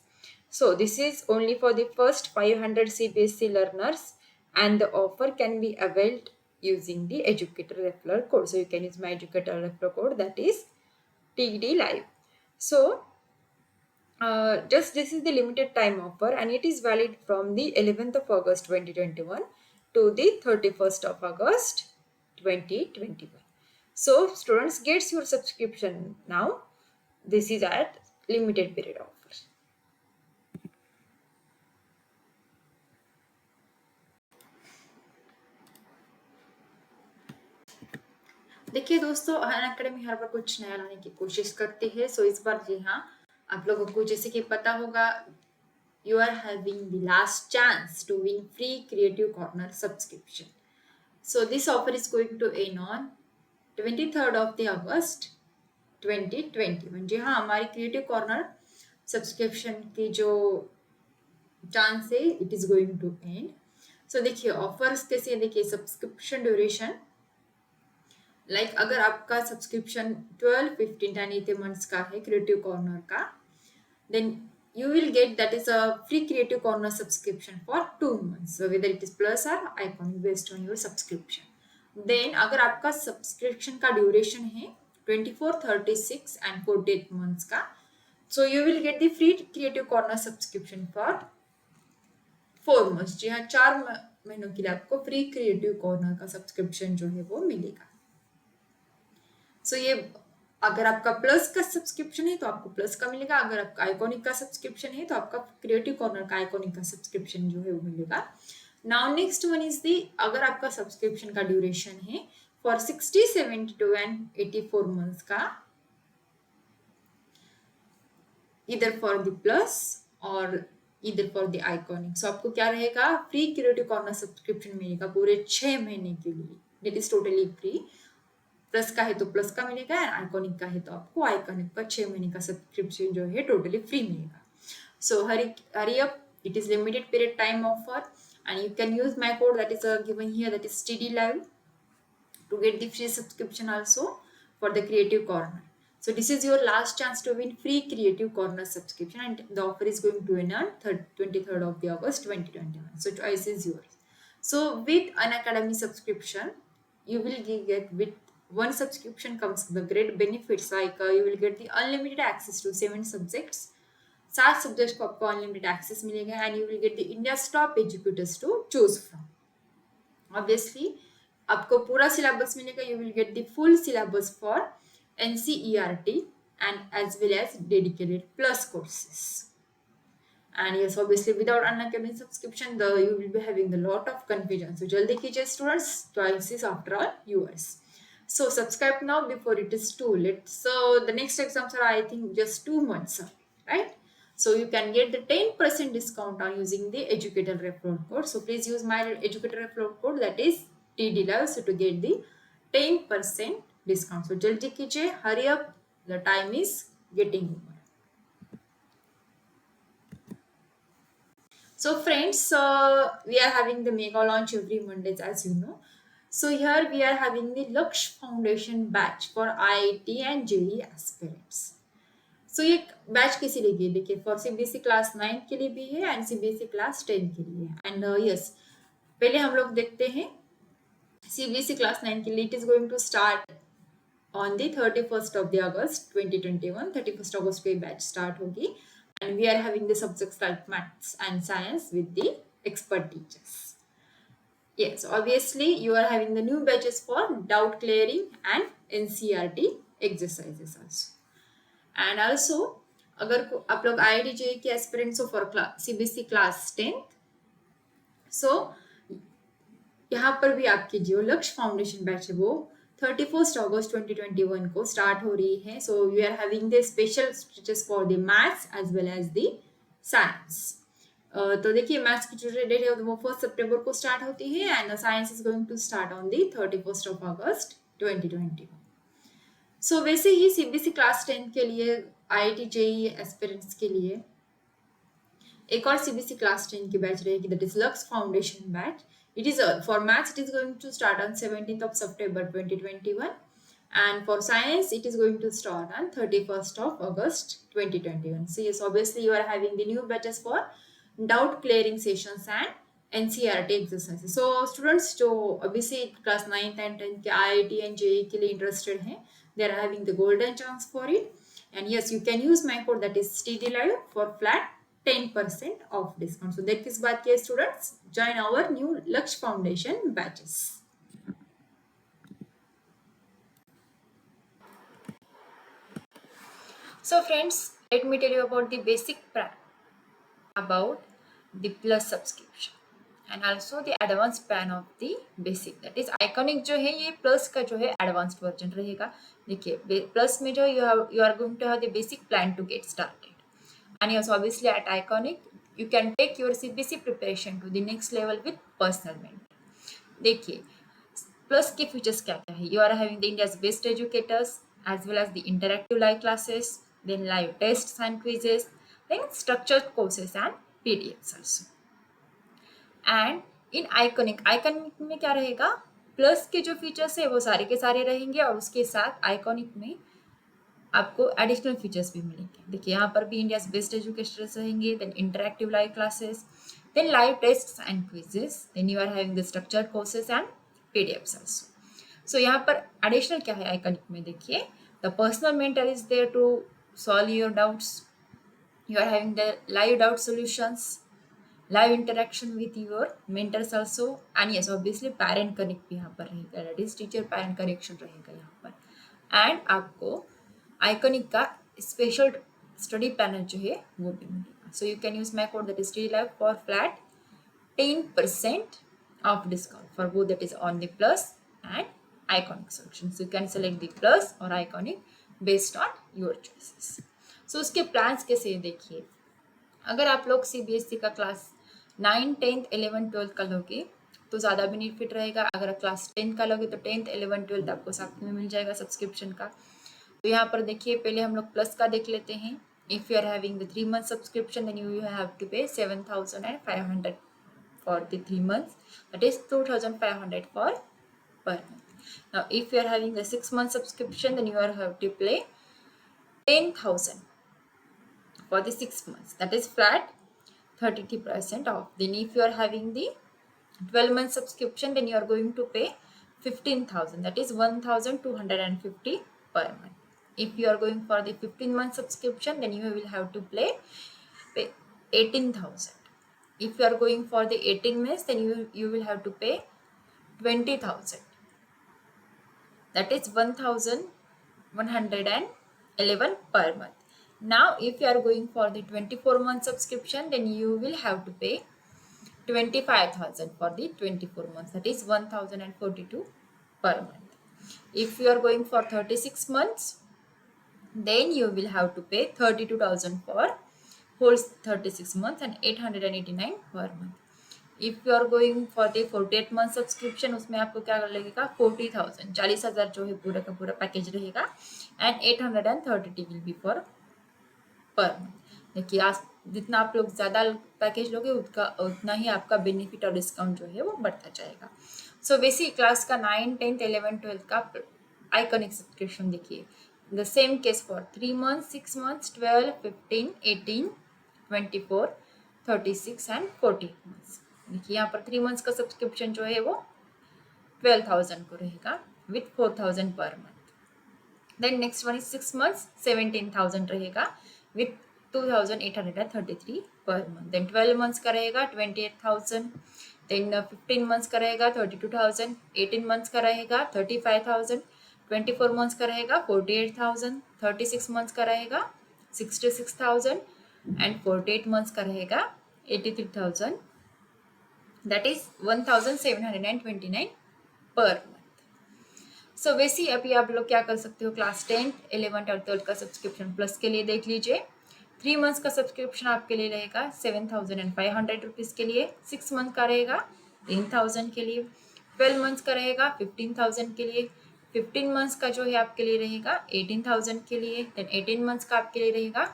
So this is only for the first 500 CBSE learners and the offer can be availed using the educator referral code. So you can use my educator referral code, that is TD Live. So just this is the limited time offer and it is valid from the 11th of August 2021 to the 31st of August 2021. So students gets your subscription now. This is at limited period offer. देखिए दोस्तों, Unacademy हर बार कुछ नया लाने की कोशिश करती है. सो इस बार जी हाँ, आप लोगों को जैसे कि पता होगा, you are having the last chance to win free Creative Corner subscription. So this offer is going to end on 23rd of the August 2021. जी हाँ, हमारी क्रिएटिव कॉर्नर सब्सक्रिप्शन की जो चांस है it is going to end. So देखिए offers कैसे है. देखिए subscription duration, like अगर आपका सब्सक्रिप्शन 12, 15 एंड 18 मंथ्स का है क्रिएटिव कॉर्नर का, then you will get that is a free Creative Corner subscription for 2 months. So whether it is plus or iconic based on your subscription. Then अगर आपका subscription का duration है 24, 36 and 48 months का, so you will get the free Creative Corner subscription for 4 months. जी हाँ, 4 महीनों के लिए आपको फ्री क्रिएटिव कॉर्नर का सब्सक्रिप्शन जो है वो मिलेगा. सो ये अगर आपका प्लस का सब्सक्रिप्शन है तो आपको प्लस का मिलेगा. अगर आपका आइकॉनिक का सब्सक्रिप्शन है तो आपका क्रिएटिव कॉर्नर का आइकॉनिक का सब्सक्रिप्शन जो है वो मिलेगा. Now next one is the, अगर आपका सब्सक्रिप्शन का ड्यूरेशन है फॉर 60, 72 एंड 84 मंथ्स का, इधर फॉर द प्लस और इधर फॉर द आइकॉनिक. सो आपको क्या रहेगा, फ्री क्रिएटिव कॉर्नर सब्सक्रिप्शन मिलेगा पूरे 6 महीने के लिए. It is totally free. Plus का है तो प्लस का मिलेगा, आइकॉनिक का है तो आपको आइकॉनिक का 6 महीने का सब्सक्रिप्शन जो है टोटली फ्री मिलेगा. So hurry up, it is limited period time offer and you can use my code that is given here, that is TD Live, to get the free subscription also for the Creative Corner. So this is your last chance to win free Creative Corner subscription and the offer is going to end on 23rd of the August 2021. So choice is yours. So with Unacademy subscription, you will get with one subscription comes the great benefits like you will get the unlimited access to 7 subjects. 7 subjects को आपको unlimited access मिलेगा and you will get the India's top educators to choose from. Obviously आपको पूरा syllabus मिलेगा. You will get the full syllabus for NCERT and as well as dedicated plus courses. And yes, obviously without Unacademy subscription you will be having the lot of confusion. So jaldi kijiye students, choice is after all yours. So subscribe now before it is too late. So the next exams are I think just 2 months, right? So you can get the 10% discount on using the educator referral code. So please use my educator referral code, that is TD Live, so to get the 10% discount. So jaldi kijiye, hurry up, the time is getting over. So friends, we are having the mega launch every Mondays, as you know. So here we are having the Laksh Foundation batch for IIT and JEE aspirants. सो ये batch किसी लिए भी, देखिए for CBSE class 9 के लिए भी है and CBSE class 10 के लिए. एंड यस, पहले हम लोग देखते हैं CBSE क्लास 9 के लिए it is going to start on the 31st of the August 2021. 31st August को बैच स्टार्ट होगी and we are having the subjects like maths and science with the expert teachers. Yes, obviously you are having the new batches for doubt clearing and NCERT exercises also. And also अगर आप लोग IIT JEE के aspirants हो for CBSE class 10th, सो यहाँ पर भी आपकी जो लक्ष्य फाउंडेशन बैच है वो 31st August 2021 को स्टार्ट हो रही है. So we are having the special stretches for the maths as well as the science. तो देखिए मैथ्स की जो डेट है वो 1 सितंबर को स्टार्ट होती है and science is going to start on the 31st of August 2021. सो वैसे ही CBSE क्लास 10 के लिए IIT JEE एस्पिरेंट्स के लिए एक और CBSE क्लास 10 की बैच रहेगी, that is lux foundation batch. It is for maths, it is going to start on 17th of September 2021, and for science, it is going to start on 31st of August 2021. So yes, obviously you are having the new batches for doubt clearing sessions and NCERT exercises. So students जो अभी से class 9th and 10th के IIT and JEE के लिए interested हैं, they are having the golden chance for it. And yes, you can use my code, that is TD Live, for flat 10% off discount. So that is बात की students, join our new Laksh Foundation batches. So friends, let me tell you about the basic plan about the plus subscription and also the advanced plan of the basic. That is iconic जो है ये plus का जो है advanced version रहेगा. देखिए plus में जो you are going to have the basic plan to get started. And yes, obviously at iconic you can take your CBSE preparation to the next level with personal mentor. देखिए plus के features क्या क्या है. You are having the India's best educators as well as the interactive live classes, then live tests and quizzes, then structured courses and PDFs also. And in Iconic में क्या रहेगा, plus के जो features है वो सारे के सारे रहेंगे और उसके साथ आइकॉनिक में आपको एडिशनल फीचर्स भी मिलेंगे. देखिए यहाँ पर भी इंडियाज बेस्ट एजुकेटर्स रहेंगे, then interactive live classes, then live tests and quizzes, then you are having the structured courses and PDFs also. So यहाँ पर एडिशनल क्या है आइकॉनिक में, देखिए the personal mentor is there to solve your doubts. You are having the live doubt solutions, live interaction with your mentors also, and yes obviously parent connect भी यहाँ पर रहेगा, that is teacher parent connection रहेगा यहाँ पर. And आपको iconic का special study panel जो है वो भी मिलेगा. सो you can use my code, that is TD Live, for flat 10% of discount for both, that is on the plus and iconic solution. So you can select the plus or iconic based on your choices. So उसके plans कैसे देखिए, अगर आप लोग CBSE का class 9, 10th, 11th, 12th का लोगे तो ज़्यादा बेनिफिट रहेगा. अगर क्लास 10 का लोगे तो 10th, 11th, 12th आपको साथ में मिल जाएगा सब्सक्रिप्शन का. तो यहाँ पर देखिए पहले हम लोग प्लस का देख लेते हैं. If you are having the 3 month subscription then you have to pay 7,500 for the 3 months, that is 2,500 for per month. Now if you are having the 6 month subscription then you are have to pay 10,000 for the 6 months, that is flat 33% off. Then if you are having the 12 month subscription then you are going to pay 15,000, that is 1,250 per month. If you are going for the 15 month subscription then you will have to pay 18,000. If you are going for the 18 months then you will have to pay 20,000, that is 1,111 per month. Now if you are going for the 24 month subscription then you will have to pay 25,000 for the 24 months, that is 1,042 per month. If you are going for 36 months then you will have to pay 32,000 for whole 36 months and 889 per month. If you are going for the 48 month subscription उसमें आपको क्या लगेगा 40,000, 40,000 जो है पूरा का पूरा package रहेगा and 830 will be for per month. देखिए आज जितना आप लोग ज़्यादा पैकेज लोगे उतना ही आपका बेनिफिट और डिस्काउंट जो है वो बढ़ता जाएगा. सो बेसिक क्लास का 9, 10th, 11th, 12th का आइकॉनिक सब्सक्रिप्शन देखिए the same case for 3 months, 6 months, 12, 15, 18, 24, 36 and 40 months. देखिए यहाँ पर 3 months का सब्सक्रिप्शन जो है वो 12,000 को रहेगा with 4,000 per month. Then next one is 6 months 17,000 रहेगा with 2,833 per month. Then 12 months का रहेगा 28,000. Then 15 months का रहेगा 32,000. 18 months का रहेगा 35,000. 24 months का रहेगा 48,000. 36 months का रहेगा 66,000 and 48 months का रहेगा 83,000. That is 1,729 per month. सो वैसे ही अभी आप लोग क्या कर सकते हो, क्लास 10, 11 और 12 का सब्सक्रिप्शन प्लस के लिए देख लीजिए. 3 मंथ्स का सब्सक्रिप्शन आपके लिए रहेगा 7,500 रुपीज़ के लिए. 6 मंथ का रहेगा 10,000 के लिए. 12 मंथ्स का रहेगा 15,000 के लिए. 15 मंथ्स का जो है आपके लिए रहेगा 18,000 के लिए. देन 18 मंथ्स का आपके लिए रहेगा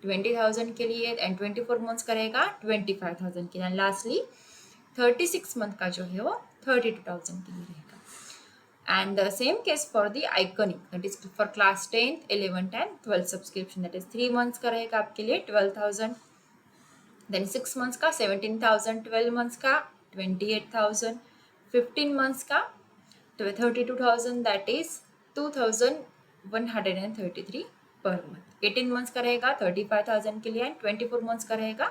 20,000 के लिए. एंड 24 मंथ्स का रहेगा 25,000 के लिए. एंड लास्टली 36 मंथ का जो है वो 32,000 के लिए रहेगा. And the same case for the Iconic, that is for class 10th, 11th and 12th subscription. That is 3 months का रहेगा आपके लिए 12,000. Then 6 months का 17,000. 12 months का 28,000. 15 months का 32,000. That is 2,133 per month. 18 months का रहेगा 35,000 के लिए. एंड 24 months का रहेगा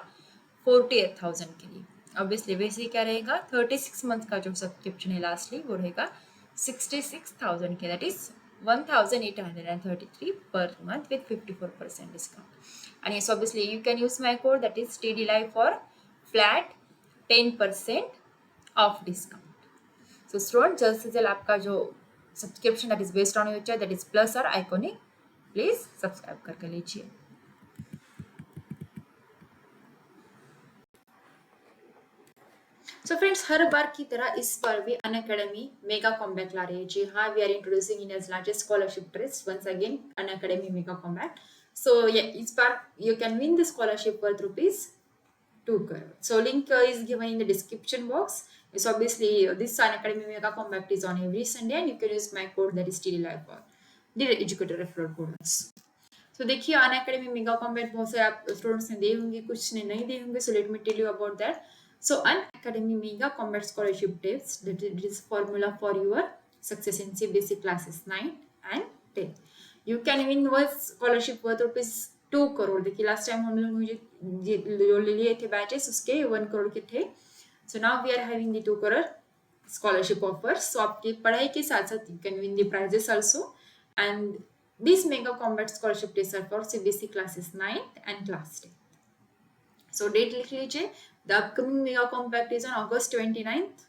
48,000 के लिए. ऑब्वियसली वैसे ही क्या रहेगा, 36 मंथ का जो सब्सक्रिप्शन है लास्टली वो रहेगा 66,000 के. That is 1,833 per month with 54% discount. And yes, obviously you can use my code, that is TD Live, for flat 10% off discount. So student, जल्द से जल्द आपका जो subscription that is based on your choice, that is plus और iconic, please subscribe करके लीजिए. So friends, हर बार की तरह इस बार भी अनअकैडमी मेगा कॉम्बैक ला रही है. जी हाँ, we are introducing India's largest scholarship trust once again, Unacademy mega comeback. So इस बार you can win the scholarship worth rupees 2 crore. So link is given in the description box. So obviously this Unacademy Mega Compact is on every Sunday and you can use my code, that is TDLive, for the educator referral bonus. So देखिए, Unacademy Mega Compact बहुत से आप students ने दिए होंगे, कुछ ने नहीं दिए होंगे. So let me tell you about that. So Unacademy Mega Combat Scholarship Test, that is formula for your success in CBSE classes 9 and 10. You can win one scholarship worth rupees 2 crore. देखिए last time हम लोग जो लिए थे batches उसके 1 करोड़ के थे. So now we are having the 2 crore scholarship offers. So आपकी पढ़ाई के साथ साथ you can win the prizes also. And these Mega Combat Scholarship Tests are for CBSE classes 9th and class 10. So date लिख लीजिए. The upcoming Mega Compact is on August 29th,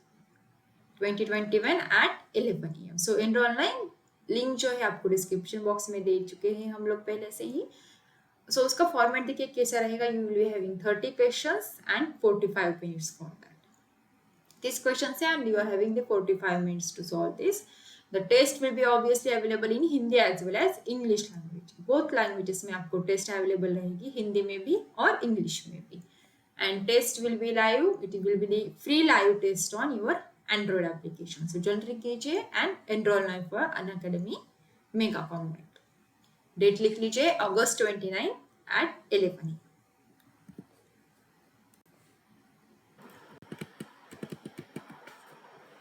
2021 at 11 AM. So enroll online. Link जो है आपको description box में दे चुके हैं हम लोग पहले से ही. So उसका फॉर्मेट देखिए कैसा रहेगा. You will be having 30 questions and 45 minutes for that. These questions and you are having the 45 minutes to solve this. The test will be obviously available in Hindi as well as English language. Both languages में आपको test available रहेगी, हिंदी में भी और English में भी. And test will be live. It will be the free live test on your Android application. So जल्दी कीजिए and enroll now for Unacademy Mega Compact. Date लिख लीजिए August 29 at 11 AM.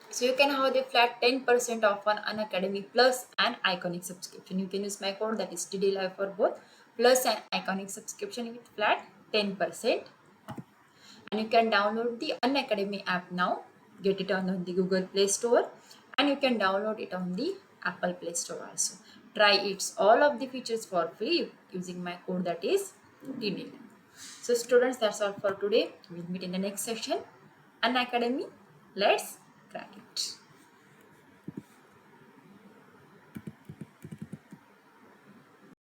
So you can have the flat 10% off on Unacademy Plus and Iconic subscription. You can use my code, that is TD Live, for both Plus and Iconic subscription with flat 10%. And you can download the Unacademy app now. Get it on the Google Play Store and you can download it on the Apple Play Store also. Try its all of the features for free using my code, that is TD. So students, that's all for today. We'll meet in the next session. Unacademy, let's crack it.